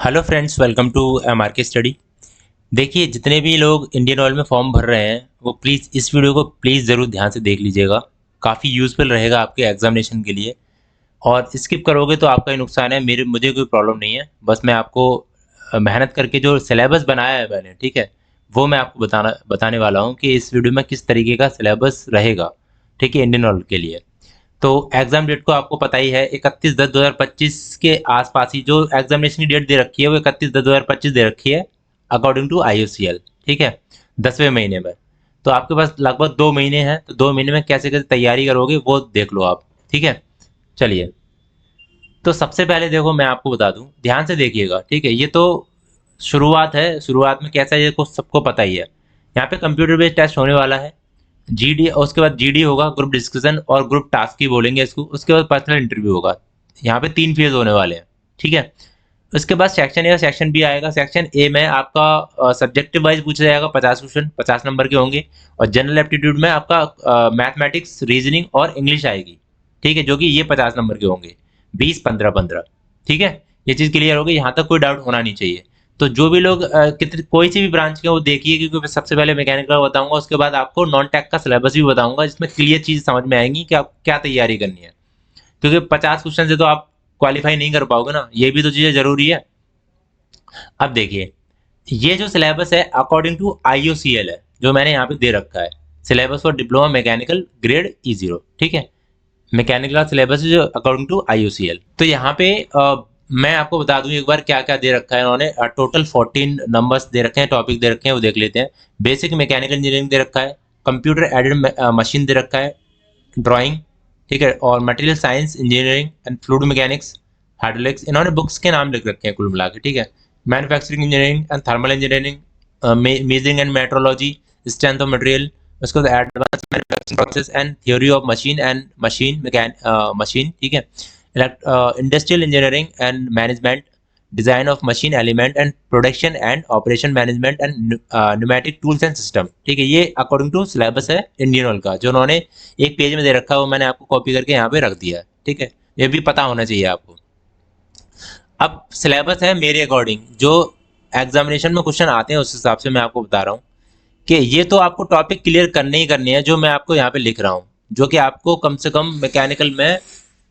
Hello friends, welcome to MRK study. देखिए, जितने भी लोग इंडियन ऑयल में फॉर्म भर रहे हैं वो प्लीज़ इस वीडियो को प्लीज़ ज़रूर ध्यान से देख लीजिएगा। काफ़ी यूज़फुल रहेगा आपके एग्जामिनेशन के लिए। और स्किप करोगे तो आपका ही नुकसान है, मुझे कोई प्रॉब्लम नहीं है। बस मैं आपको मेहनत करके जो सिलेबस बनाया है मैंने, ठीक है, वो मैं आपको बताने वाला हूँ कि इस वीडियो में किस तरीके का सिलेबस रहेगा, ठीक है, इंडियन ऑयल के लिए। तो एग्जाम डेट को आपको पता ही है, 31/10/2025 के आसपास ही जो एग्जामिनेशन की डेट दे रखी है वो 31/10/2025 दे रखी है अकॉर्डिंग टू IOCL, ठीक है, 10वें महीने में। तो आपके पास लगभग 2 महीने हैं, तो 2 महीने में कैसे कैसे तैयारी करोगे वो देख लो आप, ठीक है। चलिए, तो सबसे पहले देखो मैं आपको बता दूं, ध्यान से देखिएगा, ठीक है। ये तो शुरुआत है, शुरुआत में कैसा है ये को सबको पता ही है। यहाँ पे कंप्यूटर बेस्ड टेस्ट होने वाला है, GD, उसके बाद GD होगा, ग्रुप डिस्कशन और ग्रुप टास्क ही बोलेंगे इसको। उसके बाद पर्सनल इंटरव्यू होगा। यहाँ पे 3 फेज होने वाले हैं, ठीक है। उसके बाद सेक्शन ए और सेक्शन बी आएगा। सेक्शन ए में आपका सब्जेक्टिव वाइज पूछा जाएगा, 50 क्वेश्चन 50 नंबर के होंगे। और जनरल एप्टीट्यूड में आपका मैथमेटिक्स, रीजनिंग और इंग्लिश आएगी, ठीक है, जो कि ये 50 नंबर के होंगे, 20 15 15, ठीक है। ये चीज़ क्लियर होगी, यहाँ तक कोई डाउट होना नहीं चाहिए। तो जो भी लोग कितने कोई सी भी ब्रांच के वो देखिए, क्योंकि मैं सबसे पहले मैकेनिकल बताऊंगा, उसके बाद आपको नॉन टेक का सिलेबस भी बताऊंगा, जिसमें क्लियर चीज़ समझ में आएंगी कि आप क्या तैयारी करनी है। क्योंकि 50 क्वेश्चन से तो आप क्वालिफाई नहीं कर पाओगे ना, ये भी तो चीज़ें जरूरी है। अब देखिए, ये जो सिलेबस है अकॉर्डिंग टू IOCL है, जो मैंने यहाँ पे दे रखा है, syllabus for diploma mechanical grade E0, ठीक है। मैकेनिकल का सिलेबस है जो अकॉर्डिंग टू IOCL। तो यहाँ पे मैं आपको बता दूं एक बार क्या क्या दे रखा है इन्होंने। टोटल 14 नंबर्स दे रखे हैं, टॉपिक दे रखे हैं, वो देख लेते हैं। बेसिक मैकेनिकल इंजीनियरिंग दे रखा है, कंप्यूटर एडेड मशीन दे रखा है, ड्राइंग, ठीक है, और material science engineering and fluid mechanics, hydraulics, इन्होंने बुक्स के नाम लिख रखे हैं कुल मिला के, ठीक है। Manufacturing engineering and thermal engineering, measuring and metrology, strength of material, उसके बाद advance manufacturing process and theory of machine and machine, ठीक है। Industrial engineering and management, design of machine element and production and operation management and pneumatic tools and system, ठीक है। ये according to syllabus है Indian oil का, जो उन्होंने एक पेज में दे रखा है, वो मैंने आपको कॉपी करके यहाँ पे रख दिया है, ठीक है। ये भी पता होना चाहिए आपको। अब सिलेबस है मेरे अकॉर्डिंग, जो एग्जामिनेशन में क्वेश्चन आते हैं उस हिसाब से मैं आपको बता रहा हूँ कि ये तो आपको टॉपिक क्लियर करने ही करने हैं, जो मैं आपको यहाँ पे लिख रहा हूँ, जो कि आपको कम से कम मैकेनिकल में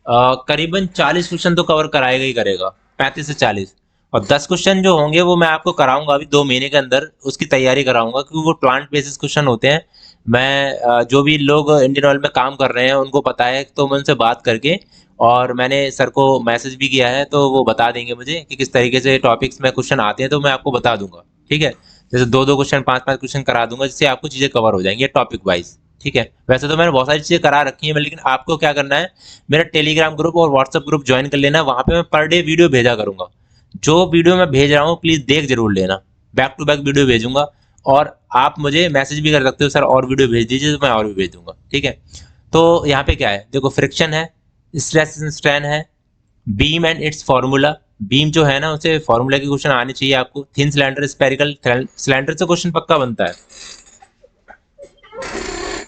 करीबन 40 क्वेश्चन तो कवर कराएगा ही करेगा, 35 से 40। और 10 क्वेश्चन जो होंगे वो मैं आपको कराऊंगा अभी 2 महीने के अंदर, उसकी तैयारी कराऊंगा, क्योंकि वो प्लांट बेसिस क्वेश्चन होते हैं। मैं जो भी लोग इंडियन ऑयल में काम कर रहे हैं उनको पता है, तो मैं उनसे बात करके, और मैंने सर को मैसेज भी किया है, तो वो बता देंगे मुझे कि किस तरीके से टॉपिक्स में क्वेश्चन आते हैं, तो मैं आपको बता दूंगा, ठीक है। जैसे 2-2 क्वेश्चन 5-5 क्वेश्चन करा दूंगा, जिससे आपको चीज़ें कवर हो जाएंगी टॉपिक वाइज, ठीक है। वैसे तो मैंने बहुत सारी चीज़ें करा रखी हैं, लेकिन आपको क्या करना है, मेरा टेलीग्राम ग्रुप और व्हाट्सएप ग्रुप ज्वाइन कर लेना। वहाँ पे मैं पर डे वीडियो भेजा करूंगा। जो वीडियो मैं भेज रहा हूँ प्लीज़ देख जरूर लेना, बैक टू बैक वीडियो भेजूंगा। और आप मुझे मैसेज भी कर सकते हो, सर और वीडियो भेज दीजिए, तो मैं और भी भेज दूंगा, ठीक है। तो यहाँ पे क्या है, देखो, फ्रिक्शन है, स्ट्रेस स्ट्रेन है, beam and it's formula. Beam जो है ना, उसे फार्मूला के क्वेश्चन आने चाहिए आपको। थिन सिलेंडर, स्पेरिकल सिलेंडर से क्वेश्चन पक्का बनता है,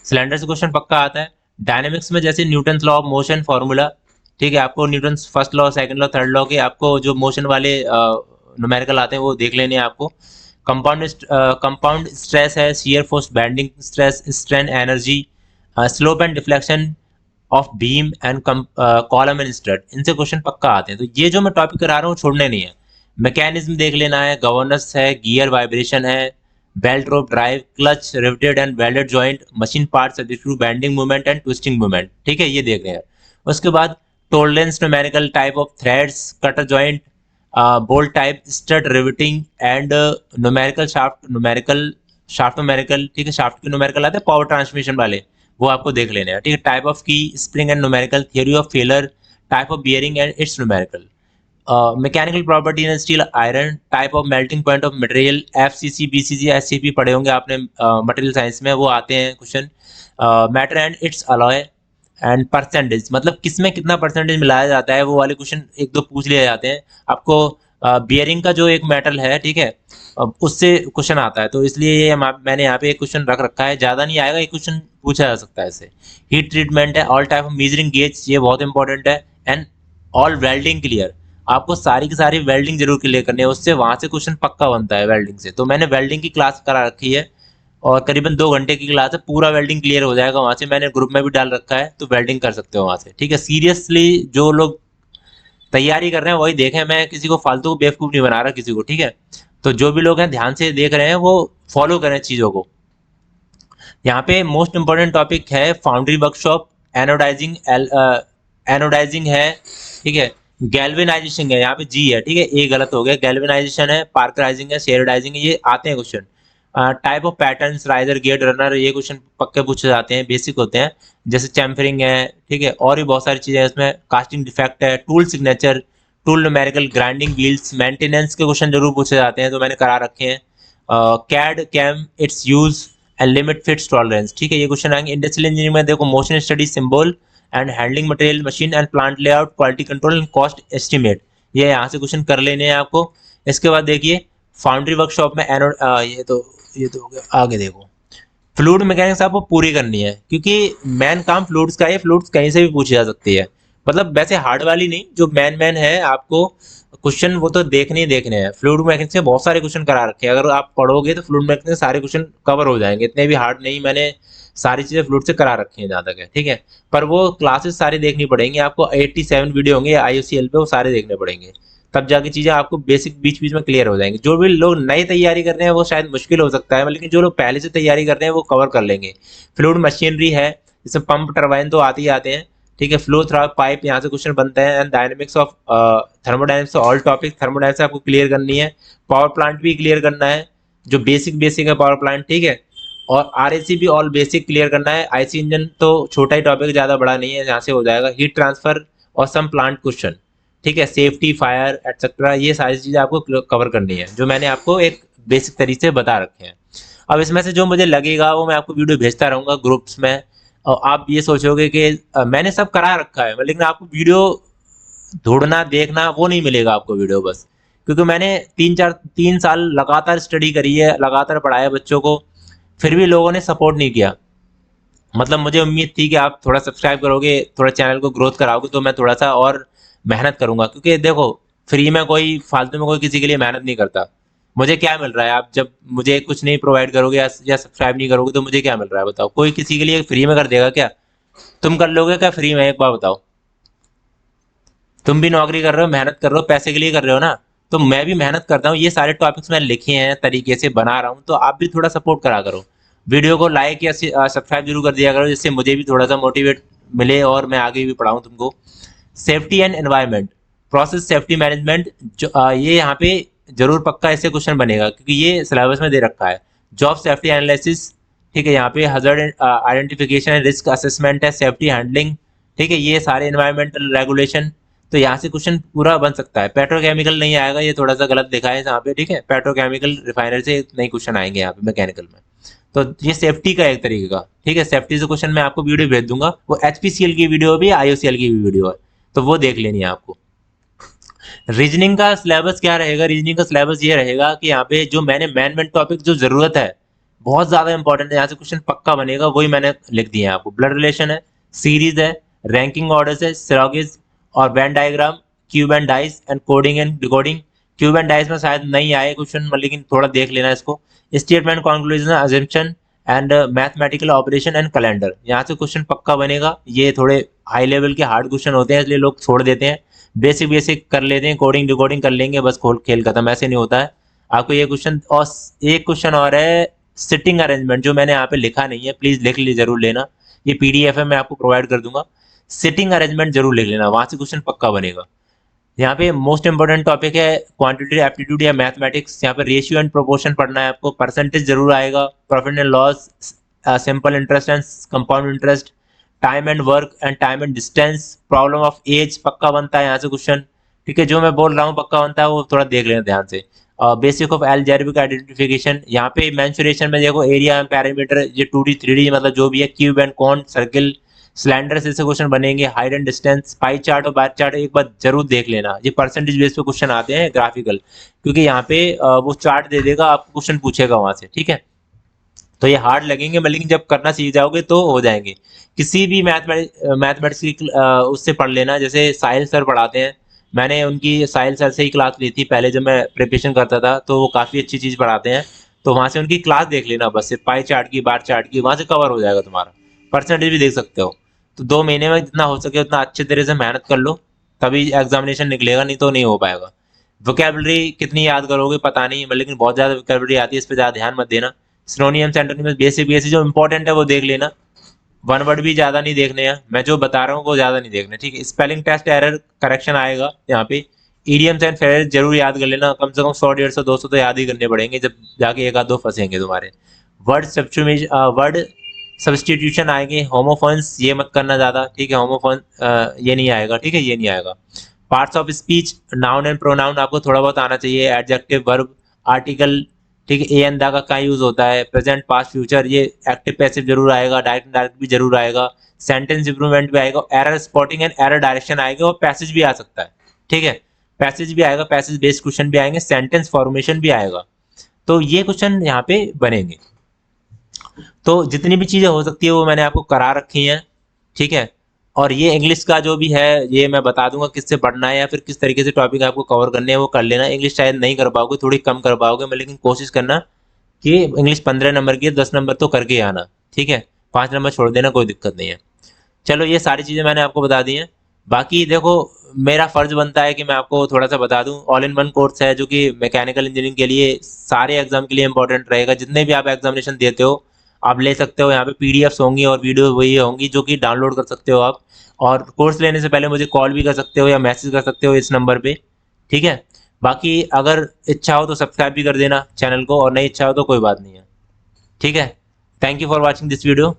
सिलेंडर से क्वेश्चन पक्का आता है। डायनेमिक्स में जैसे Newton law of motion formula, ठीक है, आपको Newton first law, second law, third law के आपको जो मोशन वाले न्यूमेरिकल आते हैं वो देख लेने हैं आपको। कंपाउंड स्ट्रेस है, shear force, bending stress, strain energy, slope and deflection of beam and column and strut, इनसे क्वेश्चन पक्का आते हैं। तो ये जो मैं टॉपिक करा रहा हूँ छोड़ने नहीं है। मैकेनिज्म देख लेना है, गवर्नेंस है, गियर वाइब्रेशन है, belt rope drive, clutch, riveted and welded joint, machine parts subject to bending movement and twisting movement, ठीक है, ये देख रहे हैं। उसके बाद tolerance, numerical type of threads, cutter joint, bolt type, stud, riveting and numerical shaft numerical, ठीक है, शाफ्ट के न्यूमेरिकल आते हैं पावर ट्रांसमिशन वाले, वो आपको देख लेने हैं, ठीक है। टाइप ऑफ की, spring and numerical, theory of failure, type of bearing and it's numerical, mechanical property in steel iron, type of melting point of material, FCC BCC SCP पढ़े होंगे आपने मटेरियल साइंस में, वो आते हैं question. Matter and it's alloy and percentage, मतलब किसमें कितना परसेंटेज मिलाया जाता है, वो वाले क्वेश्चन एक दो पूछ लिए जाते हैं आपको। बियरिंग का जो एक मेटल है, ठीक है, उससे क्वेश्चन आता है, तो इसलिए ये मैंने यहाँ पे एक क्वेश्चन रख रखा है, ज़्यादा नहीं आएगा, एक क्वेश्चन पूछा जा सकता है इससे। हीट ट्रीटमेंट है, all type of measuring gauge, ये बहुत इंपॉर्टेंट है, एंड ऑल वेल्डिंग क्लियर, आपको सारी की सारी वेल्डिंग जरूर क्लियर करनी है, उससे वहां से क्वेश्चन पक्का बनता है वेल्डिंग से। तो मैंने वेल्डिंग की क्लास करा रखी है और करीबन 2 घंटे की क्लास है, पूरा वेल्डिंग क्लियर हो जाएगा वहां से, मैंने ग्रुप में भी डाल रखा है, तो वेल्डिंग कर सकते हो वहां से। ठीक है, सीरियसली जो लोग तैयारी कर रहे हैं वही देखें, मैं किसी को फालतू को बेवकूफ नहीं बना रहा किसी को। ठीक है, तो जो भी लोग हैं ध्यान से देख रहे हैं वो फॉलो करें चीजों को। यहाँ पे मोस्ट इंपॉर्टेंट टॉपिक है फाउंड्री वर्कशॉप, एनोडाइजिंग, एनोडाइजिंग है, ठीक है, गैल्वेनाइजेशन है, यहाँ पे जी है, ठीक है, ए गलत हो गया, गैल्वेनाइजेशन है, पार्कराइजिंग है, शेयरडाइजिंग है, ये आते हैं question. Type of patterns, riser, gate, runner, ये क्वेश्चन पक्के पूछे जाते हैं, बेसिक होते हैं, जैसे चैम्फरिंग है, ठीक है, और भी बहुत सारी चीजें हैं इसमें, कास्टिंग डिफेक्ट है, tool signature, tool numerical, grinding wheels, maintenance के क्वेश्चन जरूर पूछे जाते हैं, तो मैंने करा रखे हैं। CAD, CAM, its use and limit fits tolerance, ठीक है, ये क्वेश्चन आएंगे। इंडस्ट्रियल इंजीनियरिंग में देखो motion study, symbol and handling material, machine and plant layout, quality control and cost estimate, ये यहाँ से क्वेश्चन कर लेने हैं आपको। इसके बाद देखिए फाउंड्री वर्कशॉप में एनोड, ये तो हो गया। आगे देखो फ्लूइड मैकेनिक्स आपको पूरी करनी है, क्योंकि मेन काम फ्लूइड्स का है, फ्लूइड्स कहीं से भी पूछी जा सकती है, मतलब वैसे हार्ड वाली नहीं, जो मेन है आपको क्वेश्चन वो तो देखने ही देखने हैं। फ्लूइड मैकेनिक्स में बहुत सारे क्वेश्चन करा रखे हैं, अगर आप पढ़ोगे तो फ्लूइड मैकेनिक्स में सारे क्वेश्चन कवर हो जाएंगे, इतने भी हार्ड नहीं, मैंने सारी चीजें फ्लूइड से करा रखी हैं जहाँ तक है। ठीक है, पर वो क्लासेस सारी देखनी पड़ेंगी आपको, 87 वीडियो होंगे IOCL पे, वो सारे देखने पड़ेंगे, तब जाके चीजें आपको बेसिक बीच बीच में क्लियर हो जाएंगी। जो भी लोग नई तैयारी कर रहे हैं वो शायद मुश्किल हो सकता है, लेकिन जो लोग पहले से तैयारी कर रहे हैं वो कवर कर लेंगे। फ्लूइड मशीनरी है, जैसे पंप, टरबाइन तो आते ही आते हैं, ठीक है, फ्लो थ्रू पाइप, यहाँ से क्वेश्चन बनते हैं, and dynamics of, thermodynamics, all topic thermodynamics आपको क्लियर करनी है, पावर प्लांट भी क्लियर करना है, जो बेसिक है पावर प्लांट, ठीक है, और RAC भी ऑल बेसिक क्लियर करना है। IC इंजन तो छोटा ही टॉपिक, ज्यादा बड़ा नहीं है, यहाँ से हो जाएगा। हीट ट्रांसफर और सम प्लांट क्वेश्चन, ठीक है, सेफ्टी, फायर एटसेट्रा, ये सारी चीजें आपको कवर करनी है, जो मैंने आपको एक बेसिक तरीके से बता रखे हैं। अब इसमें से जो मुझे लगेगा वो मैं आपको वीडियो भेजता रहूंगा ग्रुप्स में, और आप ये सोचोगे कि मैंने सब करा रखा है, लेकिन आपको वीडियो ढूंढना, देखना वो नहीं मिलेगा आपको वीडियो, बस क्योंकि मैंने 3 साल लगातार स्टडी करी है, लगातार पढ़ाया बच्चों को, फिर भी लोगों ने सपोर्ट नहीं किया। मतलब मुझे उम्मीद थी कि आप थोड़ा सब्सक्राइब करोगे, थोड़ा चैनल को ग्रोथ कराओगे, तो मैं थोड़ा सा और मेहनत करूंगा, क्योंकि देखो फ्री में कोई, फालतू में कोई किसी के लिए मेहनत नहीं करता। मुझे क्या मिल रहा है, आप जब मुझे कुछ नहीं प्रोवाइड करोगे या सब्सक्राइब नहीं करोगे तो मुझे क्या मिल रहा है बताओ? कोई किसी के लिए फ्री में कर देगा क्या? तुम कर लोगे क्या फ्री में, एक बार बताओ? तुम भी नौकरी कर रहे हो, मेहनत कर रहे हो, पैसे के लिए कर रहे हो ना, तो मैं भी मेहनत करता हूँ, ये सारे टॉपिक्स मैं लिखे हैं, तरीके से बना रहा हूँ, तो आप भी थोड़ा सपोर्ट करा करो, वीडियो को लाइक या सब्सक्राइब जरूर कर दिया करो, जिससे मुझे भी थोड़ा सा मोटिवेट मिले और मैं आगे भी पढ़ाऊँ तुमको। Safety and environment, process safety management, जो ये यहाँ पे जरूर पक्का ऐसे क्वेश्चन बनेगा, क्योंकि ये सिलेबस में दे रखा है। जॉब सेफ्टी एनालिसिस, ठीक है, यहाँ पे hazard identification and risk assessment है, सेफ्टी हैंडलिंग, ठीक है, ये सारे एनवायरमेंटल रेगुलेशन, तो यहाँ से क्वेश्चन पूरा बन सकता है। पेट्रोकेमिकल नहीं आएगा, ये थोड़ा सा गलत दिखा है यहाँ पे, ठीक है, पेट्रोकेमिकल रिफाइनरी से नहीं क्वेश्चन आएंगे यहाँ पे मैकेनिकल में। तो ये सेफ्टी का एक तरीके का, ठीक है, सेफ्टी से क्वेश्चन मैं आपको वीडियो भेज दूंगा, वो HPCL की वीडियो भी, IOCL की भी वीडियो है, तो वो देख लेनी है आपको। रीजनिंग का सिलेबस क्या रहेगा? रीजनिंग का सिलेबस ये रहेगा कि यहाँ पे जो मैंने मेन टॉपिक जो जरूरत है, बहुत ज्यादा इंपॉर्टेंट है, यहाँ से क्वेश्चन पक्का बनेगा, वही मैंने लिख दिया है आपको। ब्लड रिलेशन है, सीरीज है, रैंकिंग ऑर्डर्स है, सिरोगिज और Venn diagram, cube and dice and coding and decoding. Cube and dice में शायद नहीं आए क्वेश्चन, लेकिन थोड़ा देख लेना इसको। Statement, conclusion, assumption and mathematical operation and calendar, यहाँ से क्वेश्चन पक्का बनेगा। ये थोड़े हाई लेवल के हार्ड क्वेश्चन होते हैं, इसलिए लोग छोड़ देते हैं, बेसिक कर लेते हैं, कोडिंग डिकोडिंग कर लेंगे, बस खोल खेल खत्म, ऐसे नहीं होता है। आपको ये क्वेश्चन, और एक क्वेश्चन और है सिटिंग अरेंजमेंट, जो मैंने यहाँ पे लिखा नहीं है, प्लीज लिख ली, जरूर लेना, ये PDF है, मैं आपको प्रोवाइड कर दूंगा। सिटिंग अरेंजमेंट जरूर लिख लेना, वहां से क्वेश्चन पक्का बनेगा। यहाँ पे मोस्ट इंपोर्टेंट टॉपिक है क्वांटिटी एप्टीट्यूड या मैथमेटिक्स, यहाँ पे रेशियो एंड प्रोपोर्शन पढ़ना है आपको, परसेंटेज जरूर आएगा, profit and loss, simple interest and compound interest, time and work and time and distance, problem of age पक्का बनता है यहाँ से क्वेश्चन, ठीक है, जो मैं बोल रहा हूँ पक्का बनता है, वो थोड़ा देख लेना ध्यान से। बेसिक ऑफ अलजेब्रिक आइडेंटिफिकेशन, यहाँ पे मेंसुरेशन में देखो एरिया एंड पैरामीटर, ये 2D 3D मतलब जो भी है, cube and cone, circle, cylinder से क्वेश्चन बनेंगे, height and distance, pie chart और बार चार्ट एक बार जरूर देख लेना, ये परसेंटेज बेस पे क्वेश्चन आते हैं ग्राफिकल, क्योंकि यहाँ पे वो चार्ट दे देगा, आपको क्वेश्चन पूछेगा वहां से, ठीक है। तो ये हार्ड लगेंगे, लेकिन जब करना सीख जाओगे तो हो जाएंगे। किसी भी मैथमेटिक्स की उससे पढ़ लेना, जैसे साहिल सर पढ़ाते हैं मैंने उनकी साहिल सर से ही क्लास ली थी पहले जब मैं प्रिपरेशन करता था, तो वो काफ़ी अच्छी चीज़ पढ़ाते हैं। तो वहाँ से उनकी क्लास देख लेना, बस सिर्फ पाई चार्ट की, बार चार्ट की, वहाँ से कवर हो जाएगा तुम्हारा। परसेंटेज भी देख सकते हो। तो 2 महीने में जितना हो सके उतना अच्छे तरह से मेहनत कर लो, तभी एग्जामिनेशन निकलेगा, नहीं तो नहीं हो पाएगा। वोकेबलरी कितनी याद करोगे पता नहीं, लेकिन बहुत ज़्यादा वोकेबलरी आती है, इस पर ज़्यादा ध्यान मत देना। सिनोनियम एंटोनिम्स बेसिक बेसिक जो इंपॉर्टेंट है वो देख लेना। वन वर्ड भी ज़्यादा नहीं देखने हैं, मैं जो बता रहा हूँ वो ज़्यादा नहीं देखने, ठीक है। स्पेलिंग टेस्ट एरर करेक्शन आएगा यहाँ पे। ईडियम्स एंड फ्रेज जरूर याद कर लेना, कम से कम 100 150 200 तो याद ही करने पड़ेंगे, जब जाके एक आध दो फंसेंगे तुम्हारे। वर्ड सब्सटीट्यूशन आएंगे। होमोफोन्स ये मत करना ज़्यादा, ठीक है। होमोफोन ये नहीं आएगा, ठीक है, ये नहीं आएगा। Parts of speech, noun and pronoun आपको थोड़ा बहुत आना चाहिए। एडजेक्टिव, वर्ब, आर्टिकल, ठीक है। ए एंड दा का क्या यूज होता है, प्रेजेंट, पास्ट, फ्यूचर, ये एक्टिव पैसिव जरूर आएगा। डायरेक्ट डायरेक्ट भी जरूर आएगा। सेंटेंस इंप्रूवमेंट भी आएगा। Error spotting and error direction आएगा, और पैसेज भी आ सकता है, ठीक है। पैसेज भी आएगा, पैसेज बेस्ड क्वेश्चन भी आएंगे, सेंटेंस फॉर्मेशन भी आएगा। तो ये क्वेश्चन यहाँ पे बनेंगे। तो जितनी भी चीज़ें हो सकती है वो मैंने आपको करा रखी हैं, ठीक है। और ये इंग्लिश का जो भी है ये मैं बता दूंगा किससे पढ़ना है, या फिर किस तरीके से टॉपिक आपको कवर करने हैं वो कर लेना। इंग्लिश शायद नहीं कर पाओगे, थोड़ी कम कर पाओगे, मैं लेकिन कोशिश करना कि इंग्लिश 15 नंबर की 10 नंबर तो करके ही आना, ठीक है। 5 नंबर छोड़ देना, कोई दिक्कत नहीं है। चलो ये सारी चीज़ें मैंने आपको बता दी हैं। बाकी देखो, मेरा फ़र्ज़ बनता है कि मैं आपको थोड़ा सा बता दूं। ऑल इन वन कोर्स है जो कि मैकेनिकल इंजीनियरिंग के लिए सारे एग्जाम के लिए इंपॉर्टेंट रहेगा। जितने भी आप एग्जामिनेशन देते हो आप ले सकते हो, यहाँ पे पीडीएफ्स होंगी और वीडियो वही होंगी जो कि डाउनलोड कर सकते हो आप। और कोर्स लेने से पहले मुझे कॉल भी कर सकते हो या मैसेज कर सकते हो इस नंबर पे, ठीक है। बाकी अगर इच्छा हो तो सब्सक्राइब भी कर देना चैनल को, और नहीं इच्छा हो तो कोई बात नहीं है, ठीक है। Thank you for watching this video.